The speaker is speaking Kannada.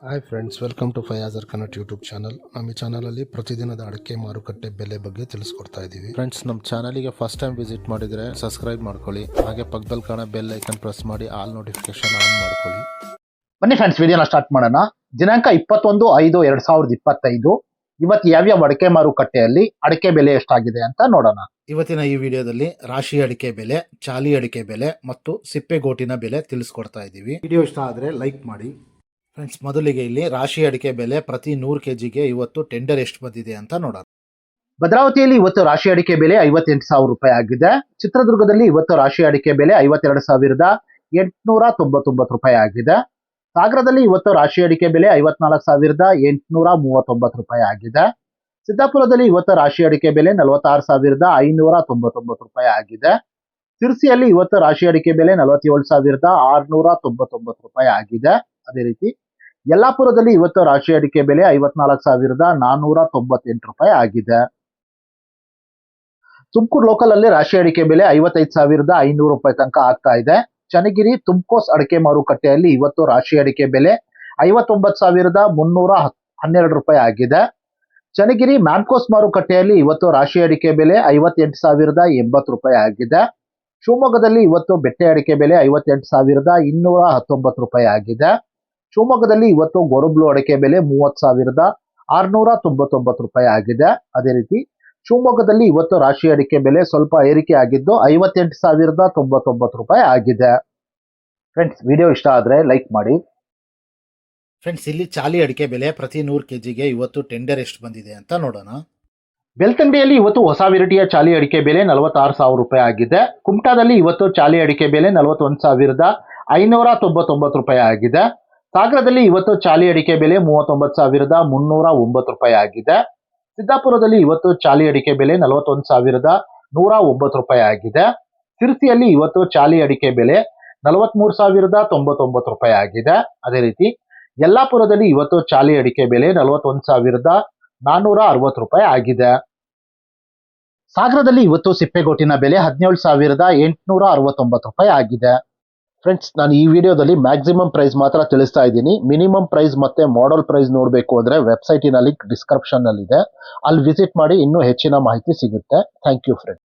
ಹಾಯ್ ಫ್ರೆಂಡ್ಸ್, ವೆಲ್ಕಮ್ ಟು ಫಯಾಜರ್ ಕನ್ನಟ್ ಯೂಟ್ಯೂಬ್ ಚಾನಲ್. ನಮ್ಮ ಈ ಚಾನಲಲ್ಲಿ ಪ್ರತಿದಿನದ ಅಡಿಕೆ ಮಾರುಕಟ್ಟೆ ಬೆಲೆ ಬಗ್ಗೆ ತಿಳಿಸ್ಕೊಡ್ತಾ ಇದ್ದೀವಿ. ಫ್ರೆಂಡ್ಸ್, ನಮ್ಮ ಚಾನಲಿಗೆ ಫಸ್ಟ್ ಟೈಮ್ ವಿಸಿಟ್ ಮಾಡಿದರೆ ಸಬ್ಸ್ಕ್ರೈಬ್ ಮಾಡ್ಕೊಳ್ಳಿ. ಹಾಗೆ ಪಕ್ಕದಲ್ಲಿ ಕಾಣೋ ಬೆಲ್ ಐಕನ್ ಪ್ರೆಸ್ ಮಾಡಿ ಆಲ್ ನೋಟಿಫಿಕೇಶನ್ ಆನ್ ಮಾಡ್ಕೊಳ್ಳಿ. ಬನ್ನಿ ಫ್ರೆಂಡ್ಸ್, ವಿಡಿಯೋನ ಸ್ಟಾರ್ಟ್ ಮಾಡೋಣ. ದಿನಾಂಕ 21/5/2025. ಇವತ್ತು ಯಾವ್ಯಾವ ಅಡಿಕೆ ಮಾರುಕಟ್ಟೆಯಲ್ಲಿ ಅಡಿಕೆ ಬೆಲೆ ಎಷ್ಟಾಗಿದೆ ಅಂತ ನೋಡೋಣ. ಇವತ್ತಿನ ಈ ವಿಡಿಯೋದಲ್ಲಿ ರಾಶಿ ಅಡಿಕೆ ಬೆಲೆ, ಚಾಲಿ ಅಡಿಕೆ ಬೆಲೆ ಮತ್ತು ಸಿಪ್ಪೆಗೋಟಿನ ಬೆಲೆ ತಿಳಿಸ್ಕೊಡ್ತಾ ಇದ್ದೀವಿ. ವಿಡಿಯೋ ಇಷ್ಟ ಆದರೆ ಲೈಕ್ ಮಾಡಿ. ಫ್ರೆಂಡ್ಸ್, ಮೊದಲಿಗೆ ಇಲ್ಲಿ ರಾಶಿ ಅಡಿಕೆ ಬೆಲೆ ಪ್ರತಿ 100 kgಗೆ ಇವತ್ತು ಟೆಂಡರ್ ಎಷ್ಟು ಬಂದಿದೆ ಅಂತ ನೋಡೋಣ. ಭದ್ರಾವತಿಯಲ್ಲಿ ಇವತ್ತು ರಾಶಿ ಅಡಿಕೆ ಬೆಲೆ 58,000 ರೂಪಾಯಿ ಆಗಿದೆ. ಚಿತ್ರದುರ್ಗದಲ್ಲಿ ಇವತ್ತು ರಾಶಿ ಅಡಿಕೆ ಬೆಲೆ 52,899 ರೂಪಾಯಿ ಆಗಿದೆ. ಸಾಗರದಲ್ಲಿ ಇವತ್ತು ರಾಶಿ ಅಡಿಕೆ ಬೆಲೆ 54,839 ರೂಪಾಯಿ ಆಗಿದೆ. ಸಿದ್ದಾಪುರದಲ್ಲಿ ಇವತ್ತು ರಾಶಿ ಅಡಿಕೆ ಬೆಲೆ 46,599 ರೂಪಾಯಿ ಆಗಿದೆ. ಸಿರ್ಸಿಯಲ್ಲಿ ಇವತ್ತು ರಾಶಿ ಅಡಿಕೆ ಬೆಲೆ 47,699 ರೂಪಾಯಿ ಆಗಿದೆ. ಅದೇ ರೀತಿ ಯಲ್ಲಾಪುರದಲ್ಲಿ ಇವತ್ತು ರಾಶಿ ಅಡಿಕೆ ಬೆಲೆ 54,498 ರೂಪಾಯಿ ಆಗಿದೆ. ತುಮಕೂರು ಲೋಕಲ್ ಅಲ್ಲಿ ರಾಶಿ ಅಡಿಕೆ ಬೆಲೆ 55,500 ರೂಪಾಯಿ ತನಕ ಆಗ್ತಾ ಇದೆ. ಚನ್ನಗಿರಿ ತುಮಕೋಸ್ ಅಡಿಕೆ ಮಾರುಕಟ್ಟೆಯಲ್ಲಿ ಇವತ್ತು ರಾಶಿ ಅಡಿಕೆ ಬೆಲೆ 59,312 ರೂಪಾಯಿ ಆಗಿದೆ. ಚನ್ನಗಿರಿ ಮ್ಯಾನ್ಕೋಸ್ ಮಾರುಕಟ್ಟೆಯಲ್ಲಿ ಇವತ್ತು ರಾಶಿ ಅಡಿಕೆ ಬೆಲೆ 58,080 ರೂಪಾಯಿ ಆಗಿದೆ. ಶಿವಮೊಗ್ಗದಲ್ಲಿ ಇವತ್ತು ಬೆಟ್ಟೆ ಅಡಿಕೆ ಬೆಲೆ 58,219 ರೂಪಾಯಿ ಆಗಿದೆ. ಶಿವಮೊಗ್ಗದಲ್ಲಿ ಇವತ್ತು ಗೊರಬ್ಲು ಅಡಿಕೆ ಬೆಲೆ 30,699 ರೂಪಾಯಿ ಆಗಿದೆ. ಅದೇ ರೀತಿ ಶಿವಮೊಗ್ಗದಲ್ಲಿ ಇವತ್ತು ರಾಶಿ ಅಡಿಕೆ ಬೆಲೆ ಸ್ವಲ್ಪ ಏರಿಕೆ ಆಗಿದ್ದು 58,099 ರೂಪಾಯಿ ಆಗಿದೆ. ಫ್ರೆಂಡ್ಸ್, ವಿಡಿಯೋ ಇಷ್ಟ ಆದರೆ ಲೈಕ್ ಮಾಡಿ. ಫ್ರೆಂಡ್ಸ್, ಇಲ್ಲಿ ಚಾಲಿ ಅಡಿಕೆ ಬೆಲೆ ಪ್ರತಿ 100 kgಗೆ ಇವತ್ತು ಟೆಂಡರ್ ಎಷ್ಟು ಬಂದಿದೆ ಅಂತ ನೋಡೋಣ. ಬೆಳ್ತಂಗಡಿಯಲ್ಲಿ ಇವತ್ತು ಹೊಸ ವೆರೈಟಿಯ ಚಾಲಿ ಅಡಿಕೆ ಬೆಲೆ 46,000 ರೂಪಾಯಿ ಆಗಿದೆ. ಕುಮಟಾದಲ್ಲಿ ಇವತ್ತು ಚಾಲಿ ಅಡಿಕೆ ಬೆಲೆ 41,599 ರೂಪಾಯಿ ಆಗಿದೆ. ಸಾಗರದಲ್ಲಿ ಇವತ್ತು ಚಾಲಿ ಅಡಿಕೆ ಬೆಲೆ 39,309 ರೂಪಾಯಿ ಆಗಿದೆ. ಸಿದ್ದಾಪುರದಲ್ಲಿ ಇವತ್ತು ಚಾಲಿ ಅಡಿಕೆ ಬೆಲೆ 41,109 ರೂಪಾಯಿ ಆಗಿದೆ. ಸಿರ್ಸಿಯಲ್ಲಿ ಇವತ್ತು ಚಾಲಿ ಅಡಿಕೆ ಬೆಲೆ 43,099 ರೂಪಾಯಿ ಆಗಿದೆ. ಅದೇ ರೀತಿ ಯಲ್ಲಾಪುರದಲ್ಲಿ ಇವತ್ತು ಚಾಲಿ ಅಡಿಕೆ ಬೆಲೆ 41,460 ರೂಪಾಯಿ ಆಗಿದೆ. ಸಾಗರದಲ್ಲಿ ಇವತ್ತು ಸಿಪ್ಪೆಗೋಟಿನ ಬೆಲೆ 17,869 ರೂಪಾಯಿ ಆಗಿದೆ. ಫ್ರೆಂಡ್ಸ್, ನಾನು ಈ ವಿಡಿಯೋದಲ್ಲಿ ಮ್ಯಾಕ್ಸಿಮಮ್ ಪ್ರೈಸ್ ಮಾತ್ರ ತಿಳಿಸ್ತಾ ಇದ್ದೀನಿ. ಮಿನಿಮಮ್ ಪ್ರೈಸ್ ಮತ್ತೆ ಮಾಡೆಲ್ ಪ್ರೈಸ್ ನೋಡಬೇಕು ಅಂದರೆ ವೆಬ್ಸೈಟಿನ ಲಿಂಕ್ ಡಿಸ್ಕ್ರಿಪ್ಷನ್ನಲ್ಲಿದೆ. ಅಲ್ಲಿ ವಿಸಿಟ್ ಮಾಡಿ ಇನ್ನೂ ಹೆಚ್ಚಿನ ಮಾಹಿತಿ ಸಿಗುತ್ತೆ. Thank you friends.